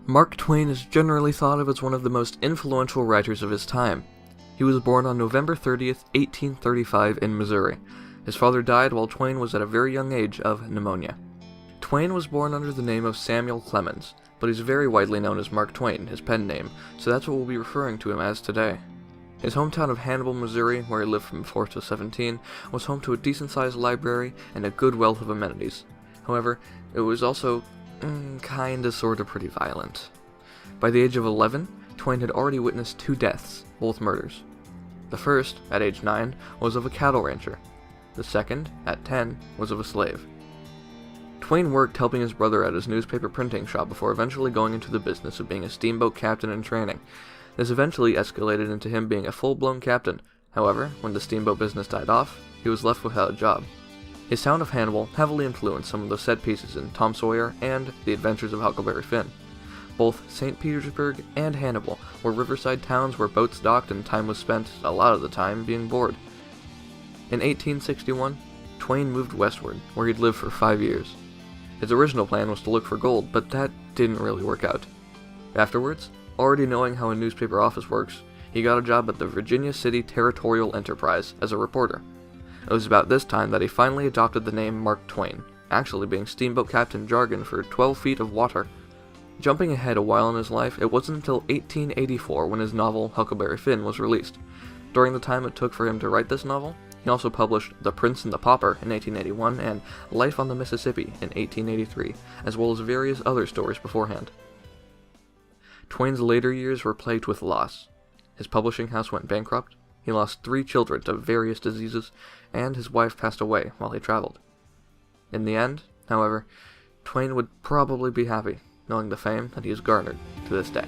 Mark Twain is generally thought of as one of the most influential writers of his time. He was born on November 30th, 1835 in Missouri. His father died while Twain was at a very young age of pneumonia. Twain was born under the name of Samuel Clemens, but he's very widely known as Mark Twain, his pen name, so that's what we'll be referring to him as today. His hometown of Hannibal, Missouri, where he lived from 4 to 17, was home to a decent-sized library and a good wealth of amenities. However, it was also kinda sorta pretty violent. By the age of 11, Twain had already witnessed 2 deaths, both murders. The first, at age 9, was of a cattle rancher. The second, at 10, was of a slave. Twain worked helping his brother at his newspaper printing shop before eventually going into the business of being a steamboat captain in training. This eventually escalated into him being a full-blown captain. However, when the steamboat business died off, he was left without a job. His town of Hannibal heavily influenced some of the set pieces in Tom Sawyer and The Adventures of Huckleberry Finn. Both St. Petersburg and Hannibal were riverside towns where boats docked and time was spent, a lot of the time, being bored. In 1861, Twain moved westward, where he'd lived for 5 years. His original plan was to look for gold, but that didn't really work out. Afterwards, already knowing how a newspaper office works, he got a job at the Virginia City Territorial Enterprise as a reporter. It was about this time that he finally adopted the name Mark Twain, actually being steamboat captain jargon for 12 feet of water. Jumping ahead a while in his life, it wasn't until 1884 when his novel Huckleberry Finn was released. During the time it took for him to write this novel, he also published The Prince and the Pauper in 1881 and Life on the Mississippi in 1883, as well as various other stories beforehand. Twain's later years were plagued with loss. His publishing house went bankrupt, he lost 3 children to various diseases, and his wife passed away while he traveled. In the end, however, Twain would probably be happy, knowing the fame that he has garnered to this day.